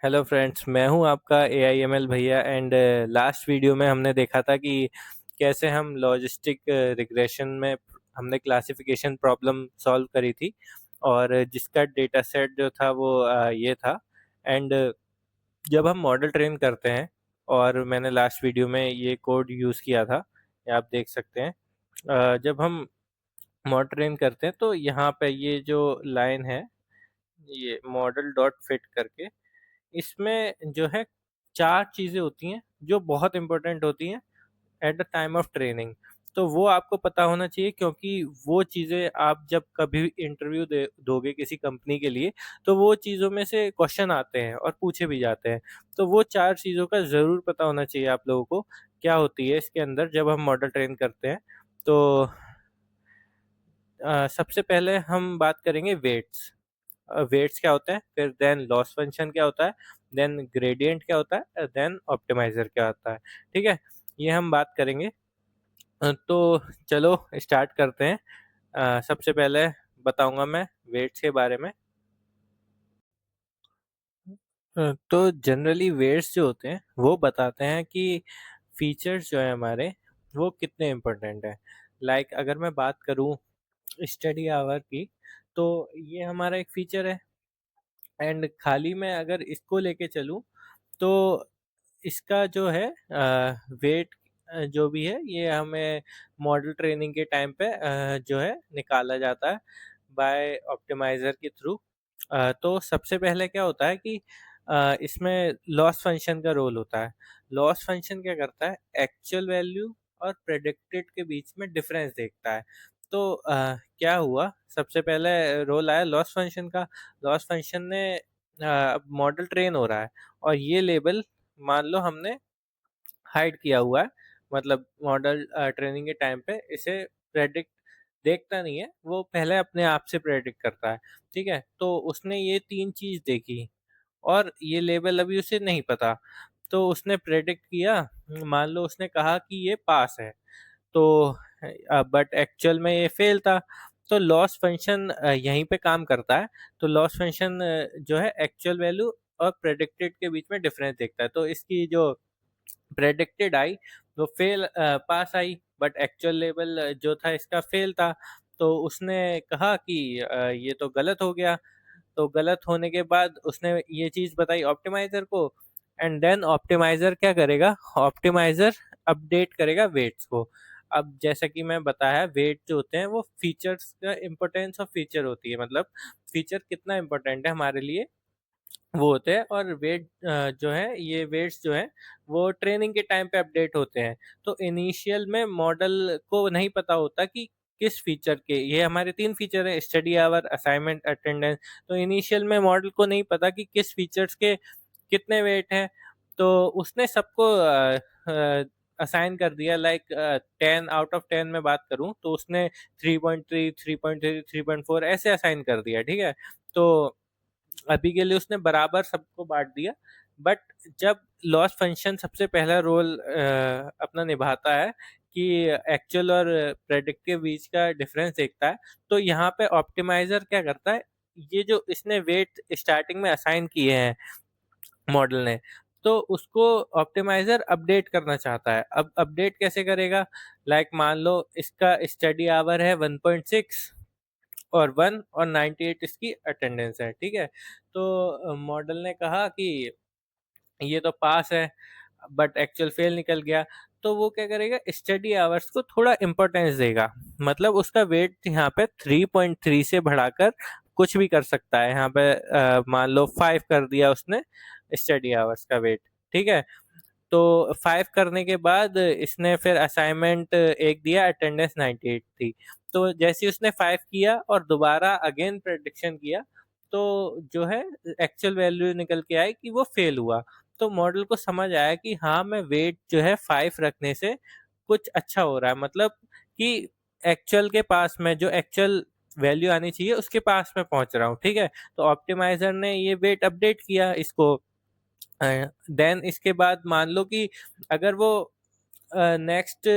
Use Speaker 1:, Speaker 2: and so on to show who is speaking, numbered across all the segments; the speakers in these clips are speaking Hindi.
Speaker 1: हेलो फ्रेंड्स, मैं हूं आपका एआईएमएल भैया। एंड लास्ट वीडियो में हमने देखा था कि कैसे हम लॉजिस्टिक रिग्रेशन में हमने क्लासिफिकेशन प्रॉब्लम सॉल्व करी थी, और जिसका डेटा सेट जो था वो ये था। एंड जब हम मॉडल ट्रेन करते हैं, और मैंने लास्ट वीडियो में ये कोड यूज़ किया था, ये आप देख सकते हैं। जब हम मॉडल ट्रेन करते हैं तो यहाँ पे ये जो लाइन है, ये मॉडल डॉट फिट करके, इसमें जो है 4 चीज़ें होती हैं जो बहुत इम्पोर्टेंट होती हैं at the time of training. तो वो आपको पता होना चाहिए, क्योंकि वो चीज़ें आप जब कभी भी इंटरव्यू दे दोगे किसी कंपनी के लिए, तो वो चीज़ों में से क्वेश्चन आते हैं और पूछे भी जाते हैं। तो वो 4 चीज़ों का ज़रूर पता होना चाहिए आप लोगों को, क्या होती है इसके अंदर जब हम मॉडल ट्रेन करते हैं। तो सबसे पहले हम बात करेंगे वेट्स। वेट्स क्या होता है, फिर देन लॉस फंक्शन क्या होता है, देन ग्रेडियंट क्या होता है, देन ऑप्टिमाइजर क्या होता है। ठीक है, ये हम बात करेंगे। तो चलो स्टार्ट करते हैं। सबसे पहले बताऊंगा मैं वेट्स के बारे में। तो जनरली वेट्स जो होते हैं वो बताते हैं कि फीचर्स जो है हमारे, वो कितने इम्पोर्टेंट है। लाइक अगर मैं बात करूं स्टडी आवर की, तो ये हमारा एक फीचर है। एंड खाली मैं अगर इसको लेके चलूं, तो इसका जो है वेट जो भी है, ये हमें मॉडल ट्रेनिंग के टाइम पे जो है निकाला जाता है बाय ऑप्टिमाइज़र के थ्रू। तो सबसे पहले क्या होता है कि इसमें लॉस फंक्शन का रोल होता है। लॉस फंक्शन क्या करता है, एक्चुअल वैल्यू और प्रेडिक्टेड के बीच में डिफरेंस देखता है। तो क्या हुआ, सबसे पहले रोल आया लॉस फंक्शन का। लॉस फंक्शन ने मॉडल ट्रेन हो रहा है, और ये लेबल मान लो हमने हाइड किया हुआ है। मतलब मॉडल ट्रेनिंग के टाइम पे इसे प्रेडिक्ट देखता नहीं है, वो पहले अपने आप से प्रेडिक्ट करता है। ठीक है, तो उसने ये 3 चीज़ देखी, और ये लेबल अभी उसे नहीं पता। तो उसने प्रेडिक्ट किया, मान लो उसने कहा कि ये पास है, तो बट एक्चुअल में ये फेल था। तो लॉस फंक्शन यहीं पे काम करता है। तो लॉस फंक्शन जो है एक्चुअल वैल्यू और प्रेडिक्टेड के बीच में डिफरेंस देखता है। तो इसकी जो प्रेडिक्टेड आई वो fail, pass I, but actual level जो था इसका फेल था। तो उसने कहा कि ये तो गलत हो गया। तो गलत होने के बाद उसने ये चीज़ बताई ऑप्टिमाइज़र को। एंड देन ऑप्टिमाइज़र क्या करेगा, ऑप्टिमाइज़र अपडेट करेगा वेट्स को। अब जैसा कि मैं बताया, वेट जो होते हैं वो फीचर्स का इम्पोर्टेंस ऑफ फीचर होती है, मतलब फीचर कितना इम्पोर्टेंट है हमारे लिए वो होते हैं। और वेट जो है, ये वेट्स जो हैं वो ट्रेनिंग के टाइम पे अपडेट होते हैं। तो इनिशियल में मॉडल को नहीं पता होता कि किस फीचर के, ये हमारे 3 फीचर हैं, स्टडी आवर, असाइनमेंट, अटेंडेंस। तो इनिशियल में मॉडल को नहीं पता कि किस फीचर्स के कितने वेट हैं। तो उसने सबको असाइन कर दिया। लाइक 10 आउट ऑफ 10 में बात करूं, तो उसने 3.3, 3.3, 3.4 ऐसे असाइन कर दिया। ठीक है, तो अभी के लिए उसने बराबर सबको बांट दिया। बट जब लॉस फंक्शन सबसे पहला रोल अपना निभाता है कि एक्चुअल और प्रेडिक्ट के बीच का डिफरेंस देखता है, तो यहाँ पे ऑप्टिमाइजर क्या करता है, ये जो इसने वेट स्टार्टिंग में असाइन किए हैं मॉडल ने, तो उसको ऑप्टिमाइजर अपडेट करना चाहता है। अब अपडेट कैसे करेगा, लाइक मान लो इसका स्टडी आवर है 1.6 और 1 और 98 इसकी अटेंडेंस है। ठीक है, तो मॉडल ने कहा कि ये तो पास है, बट एक्चुअल फेल निकल गया। तो वो क्या करेगा, स्टडी आवर्स को थोड़ा इम्पोर्टेंस देगा। मतलब उसका वेट यहाँ पे 3.3 से बढ़ाकर कुछ भी कर सकता है। यहाँ पे मान लो 5 कर दिया उसने स्टडी आवर्स का वेट। ठीक है, तो 5 करने के बाद इसने फिर असाइनमेंट एक दिया, अटेंडेंस 98 थी। तो जैसे ही उसने 5 किया और दोबारा अगेन प्रेडिक्शन किया, तो जो है एक्चुअल वैल्यू निकल के आई कि वो फेल हुआ। तो मॉडल को समझ आया कि हाँ, मैं वेट जो है 5 रखने से कुछ अच्छा हो रहा है, मतलब कि एक्चुअल के पास में जो एक्चुअल वैल्यू आनी चाहिए उसके पास में पहुंच रहा हूँ। ठीक है, तो ऑप्टिमाइजर ने ये वेट अपडेट किया इसको। देन इसके बाद मान लो कि अगर वो नेक्स्ट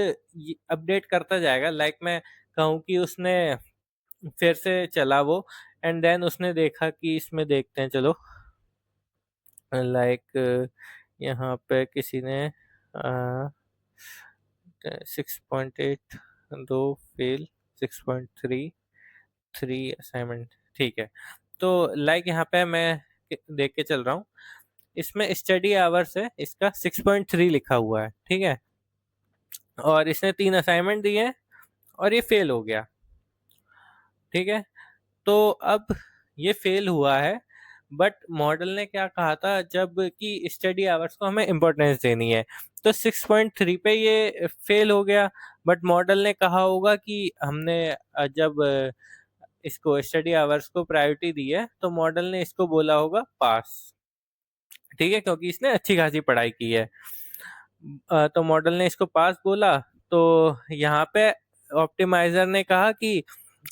Speaker 1: अपडेट करता जाएगा, लाइक मैं कहूँ कि उसने फिर से चला वो, एंड देन उसने देखा कि इसमें देखते हैं चलो। लाइक यहाँ पे किसी ने 6.8 दो फेल, 6.3 3 असाइनमेंट, ठीक है। तो लाइक यहाँ पे मैं देख के चल रहा हूँ, इसमें स्टडी आवर्स है इसका 6.3 लिखा हुआ है, ठीक है। और इसने 3 असाइनमेंट दिए हैं और ये फेल हो गया, ठीक है। तो अब ये फेल हुआ है, बट मॉडल ने क्या कहा था जब कि स्टडी आवर्स को हमें इम्पोर्टेंस देनी है, तो 6.3 पे ये फेल हो गया। बट मॉडल ने कहा होगा कि हमने जब इसको स्टडी आवर्स को प्रायोरिटी दी है तो मॉडल ने इसको बोला होगा पास, ठीक है, क्योंकि इसने अच्छी खासी पढ़ाई की है। तो मॉडल ने इसको पास बोला। तो यहाँ पे ऑप्टिमाइजर ने कहा कि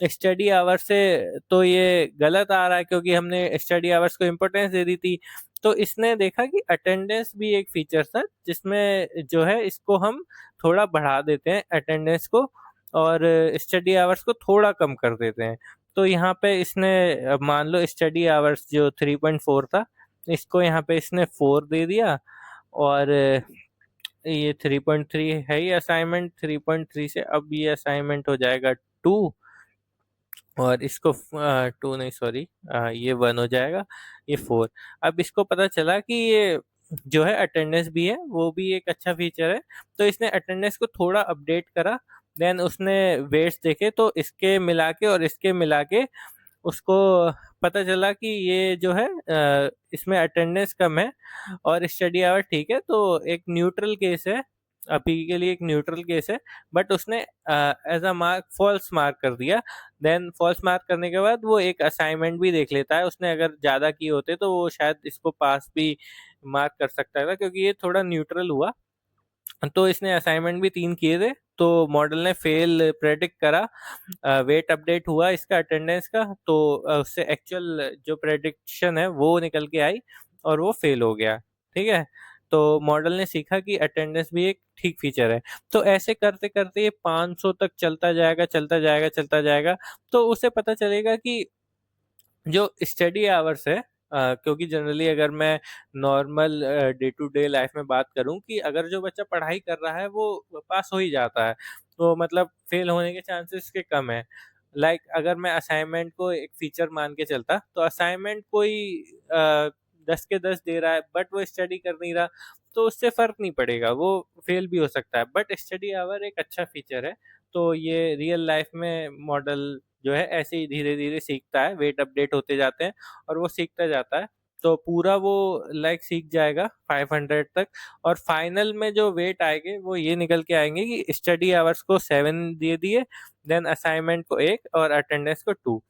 Speaker 1: स्टडी आवर्स से तो ये गलत आ रहा है क्योंकि हमने स्टडी आवर्स को इम्पोर्टेंस दे दी थी। तो इसने देखा कि अटेंडेंस भी एक फीचर था जिसमें जो है इसको हम थोड़ा बढ़ा देते हैं अटेंडेंस को, और स्टडी आवर्स को थोड़ा कम कर देते हैं। तो यहाँ पे इसने मान लो स्टडी आवर्स जो 3.4 था, इसको यहाँ पे इसने 4 दे दिया, और ये 3.3 है ही असाइनमेंट, 3.3 से अब ये असाइनमेंट हो जाएगा 2, और इसको 2 नहीं, सॉरी, ये 1 हो जाएगा, ये 4। अब इसको पता चला कि ये जो है अटेंडेंस भी है, वो भी एक अच्छा फीचर है, तो इसने अटेंडेंस को थोड़ा अपडेट करा। देन उसने वेट्स देखे तो इसके मिला के और इसके मिला के उसको पता चला कि ये जो है इसमें अटेंडेंस कम है और स्टडी आवर ठीक है, तो एक न्यूट्रल केस है, अभी के लिए एक न्यूट्रल केस है। बट उसने as a mark false mark कर दिया। देन फॉल्स मार्क करने के बाद वो एक असाइनमेंट भी देख लेता है, उसने अगर ज़्यादा किए होते तो वो शायद इसको पास भी मार्क कर सकता था, क्योंकि ये थोड़ा न्यूट्रल हुआ। तो इसने असाइनमेंट भी 3 किए थे, तो मॉडल ने फेल प्रेडिक्ट करा। वेट अपडेट हुआ इसका अटेंडेंस का, तो उससे एक्चुअल जो प्रेडिक्शन है वो निकल के आई और वो फेल हो गया, ठीक है। तो मॉडल ने सीखा कि अटेंडेंस भी एक ठीक फीचर है। तो ऐसे करते करते ये 500 तक चलता जाएगा, चलता जाएगा, चलता जाएगा। तो उसे पता चलेगा कि जो स्टडी आवर्स है, क्योंकि जनरली अगर मैं normal day to day life में बात करूं कि अगर जो बच्चा पढ़ाई कर रहा है वो पास हो ही जाता है, तो मतलब फेल होने के चांसेस के कम है। लाइक अगर मैं असाइनमेंट को एक फीचर मान के चलता, तो असाइनमेंट कोई 10 के 10 दे रहा है बट वो स्टडी कर नहीं रहा, तो उससे फर्क नहीं पड़ेगा, वो फेल भी हो सकता है। बट स्टडी आवर एक अच्छा फीचर है, तो ये रियल लाइफ में मॉडल जो है ऐसे ही धीरे धीरे सीखता है, वेट अपडेट होते जाते हैं और वो सीखता जाता है। तो पूरा वो लाइक सीख जाएगा 500 तक, और फाइनल में जो वेट आएंगे वो ये निकल के आएंगे कि स्टडी आवर्स को 7 दे दिए, देन असाइनमेंट को 1 और अटेंडेंस को 2।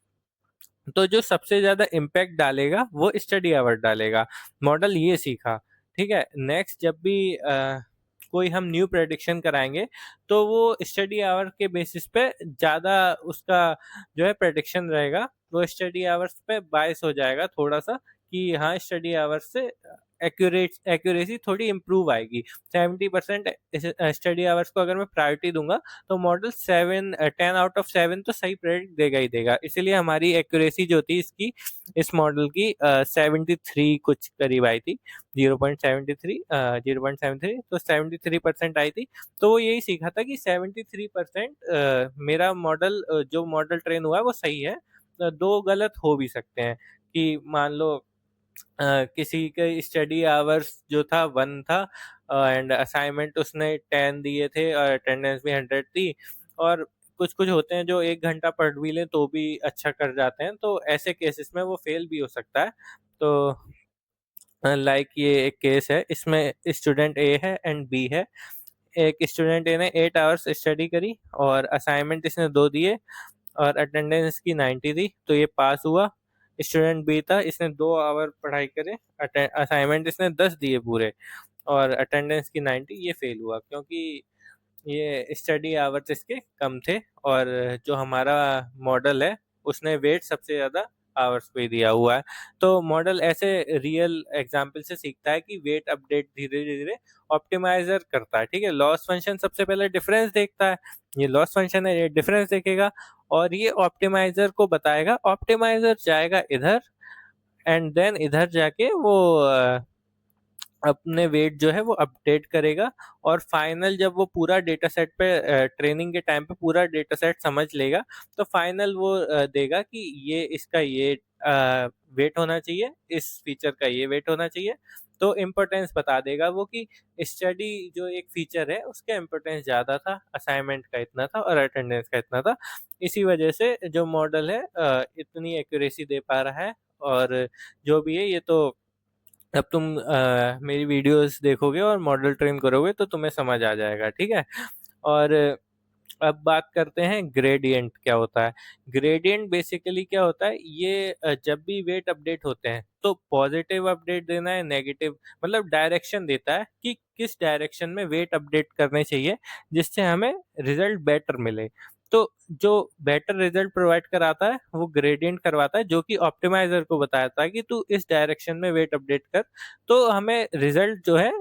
Speaker 1: तो जो सबसे ज्यादा इम्पैक्ट डालेगा वो स्टडी आवर डालेगा। मॉडल ये सीखा, ठीक है। नेक्स्ट जब भी कोई हम न्यू प्रेडिक्शन कराएंगे तो वो स्टडी आवर के बेसिस पे ज़्यादा उसका जो है प्रेडिक्शन रहेगा, वो स्टडी आवर्स पे बायस हो जाएगा थोड़ा सा कि हाँ स्टडी आवर्स से एक्यूरेसी थोड़ी इम्प्रूव आएगी। 70% स्टडी आवर्स को अगर मैं प्रायोरिटी दूंगा तो मॉडल 10 आउट ऑफ 7 तो सही प्रेडिक्ट देगा ही देगा। इसीलिए हमारी एक्यूरेसी जो थी इसकी, इस मॉडल की 73 कुछ करीब आई थी, 0.73 तो 73% आई थी। तो वो यही सीखा था कि 73% मेरा मॉडल जो मॉडल ट्रेन हुआ है वो सही है। दो गलत हो भी सकते हैं कि मान लो किसी के स्टडी आवर्स जो था 1 था, एंड असाइनमेंट उसने 10 दिए थे और अटेंडेंस भी 100 थी, और कुछ कुछ होते हैं जो 1 घंटा पढ़ भी लें तो भी अच्छा कर जाते हैं, तो ऐसे केसेस में वो फेल भी हो सकता है। तो लाइक ये एक केस है, इसमें स्टूडेंट ए है एंड बी है। एक स्टूडेंट ए ने 8 आवर्स स्टडी करी और असाइनमेंट इसने 2 दिए और अटेंडेंस की 90 थी, तो ये पास हुआ। स्टूडेंट बी था, इसने 2 आवर पढ़ाई करे, असाइनमेंट इसने 10 दिए पूरे और अटेंडेंस की 90, ये फेल हुआ क्योंकि ये स्टडी आवर्स इसके कम थे, और जो हमारा मॉडल है उसने वेट सबसे ज़्यादा आवर्स पे दिया हुआ है। तो मॉडल ऐसे रियल एग्जाम्पल से सीखता है कि वेट अपडेट धीरे धीरे ऑप्टिमाइजर करता है, ठीक है। लॉस फंक्शन सबसे पहले डिफरेंस देखता है, ये लॉस फंक्शन है, ये डिफरेंस देखेगा और ये ऑप्टिमाइजर को बताएगा। ऑप्टिमाइजर जाएगा इधर एंड देन इधर जाके वो अपने वेट जो है वो अपडेट करेगा, और फाइनल जब वो पूरा डेटा सेट पे ट्रेनिंग के टाइम पे पूरा डेटा सेट समझ लेगा, तो फाइनल वो देगा कि ये इसका ये वेट होना चाहिए, इस फीचर का ये वेट होना चाहिए। तो इम्पोर्टेंस बता देगा वो कि स्टडी जो एक फीचर है उसका इम्पोर्टेंस ज़्यादा था, असाइनमेंट का इतना था और अटेंडेंस का इतना था। इसी वजह से जो मॉडल है इतनी एक्यूरेसी दे पा रहा है। और जो भी है ये तो अब तुम मेरी वीडियोस देखोगे और मॉडल ट्रेन करोगे तो तुम्हें समझ आ जाएगा, ठीक है। और अब बात करते हैं ग्रेडियंट क्या होता है। ग्रेडियंट बेसिकली क्या होता है, ये जब भी वेट अपडेट होते हैं तो पॉजिटिव अपडेट देना है, नेगेटिव मतलब डायरेक्शन देता है कि किस डायरेक्शन में वेट अपडेट करने चाहिए जिससे हमें रिजल्ट बेटर मिले। तो जो बेटर रिजल्ट प्रोवाइड कराता है वो ग्रेडियंट करवाता है, जो कि ऑप्टिमाइजर को बताता है कि तू इस डायरेक्शन में वेट अपडेट कर, तो हमें रिजल्ट जो है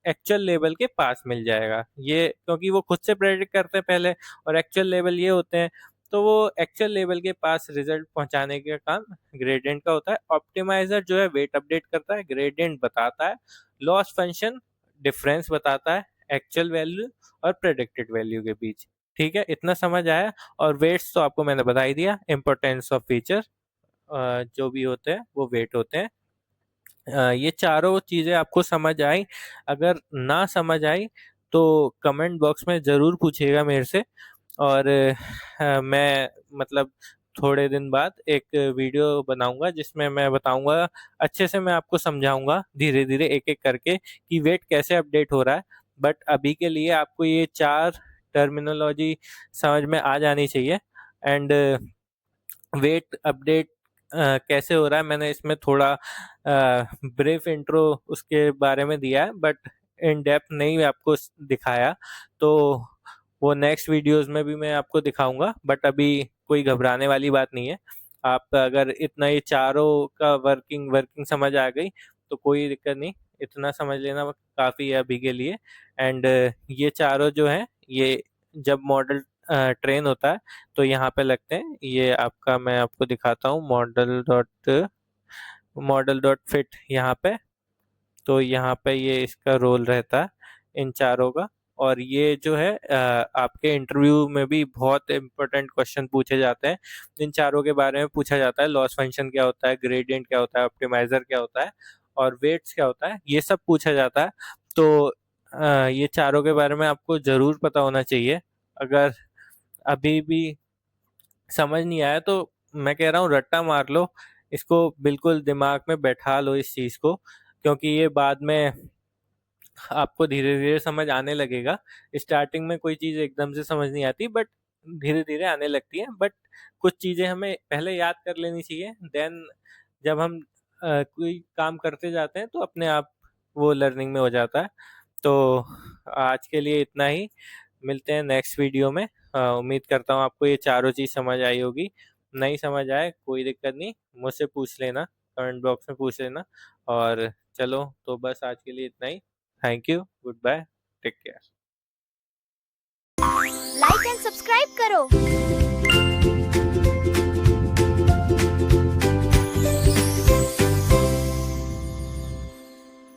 Speaker 1: एक्चुअल लेवल के पास मिल जाएगा। ये क्योंकि वो खुद से प्रेडिक्ट करते हैं पहले, और एक्चुअल लेवल ये होते हैं, तो वो एक्चुअल लेवल के पास रिजल्ट पहुंचाने का काम ग्रेडियंट का होता है। ऑप्टिमाइजर जो है वेट अपडेट करता है, ग्रेडियंट बताता है, लॉस फंक्शन डिफरेंस बताता है एक्चुअल वैल्यू और प्रेडिक्टेड वैल्यू के बीच। ठीक है, इतना समझ आया। और वेट्स तो आपको मैंने बता ही दिया, इंपॉर्टेंस ऑफ फीचर जो भी होते हैं वो वेट होते हैं। ये चारों चीज़ें आपको समझ आई? अगर ना समझ आई तो कमेंट बॉक्स में ज़रूर पूछिएगा मेरे से। और मैं मतलब थोड़े दिन बाद एक वीडियो बनाऊंगा जिसमें मैं बताऊंगा, अच्छे से मैं आपको समझाऊंगा धीरे धीरे एक एक करके कि वेट कैसे अपडेट हो रहा है। बट अभी के लिए आपको ये 4 टर्मिनोलॉजी समझ में आ जानी चाहिए। एंड वेट अपडेट कैसे हो रहा है, मैंने इसमें थोड़ा ब्रीफ इंट्रो उसके बारे में दिया है, बट इन डेप्थ नहीं आपको दिखाया। तो वो नेक्स्ट वीडियोस में भी मैं आपको दिखाऊंगा, बट अभी कोई घबराने वाली बात नहीं है। आप अगर इतना ये चारों का वर्किंग वर्किंग समझ आ गई तो कोई दिक्कत नहीं, इतना समझ लेना काफ़ी है अभी के लिए। एंड ये चारों जो हैं ये जब मॉडल ट्रेन होता है तो यहाँ पे लगते हैं। ये आपका मैं आपको दिखाता हूँ, मॉडल डॉट फिट यहाँ पे। तो यहाँ पे ये इसका रोल रहता है इन चारों का। और ये जो है आपके इंटरव्यू में भी बहुत इंपॉर्टेंट क्वेश्चन पूछे जाते हैं, इन चारों के बारे में पूछा जाता है। लॉस फंक्शन क्या होता है, ग्रेडियंट क्या होता है, ऑप्टिमाइजर क्या होता है, और वेट्स क्या होता है, ये सब पूछा जाता है। तो ये चारों के बारे में आपको ज़रूर पता होना चाहिए। अगर अभी भी समझ नहीं आया तो मैं कह रहा हूँ रट्टा मार लो, इसको बिल्कुल दिमाग में बैठा लो इस चीज़ को, क्योंकि ये बाद में आपको धीरे धीरे समझ आने लगेगा। स्टार्टिंग में कोई चीज़ एकदम से समझ नहीं आती, बट धीरे धीरे आने लगती है। बट कुछ चीज़ें हमें पहले याद कर लेनी चाहिए, देन जब हम कोई काम करते जाते हैं तो अपने आप वो लर्निंग में हो जाता है। तो आज के लिए इतना ही, मिलते हैं नेक्स्ट वीडियो में। उम्मीद करता हूँ आपको ये चारों चीज़ समझ आई होगी। नहीं समझ आए कोई दिक्कत नहीं, मुझसे पूछ लेना, कमेंट बॉक्स में पूछ लेना। और चलो तो बस आज के लिए इतना ही। Thank you, goodbye, take care.
Speaker 2: Like and subscribe करो।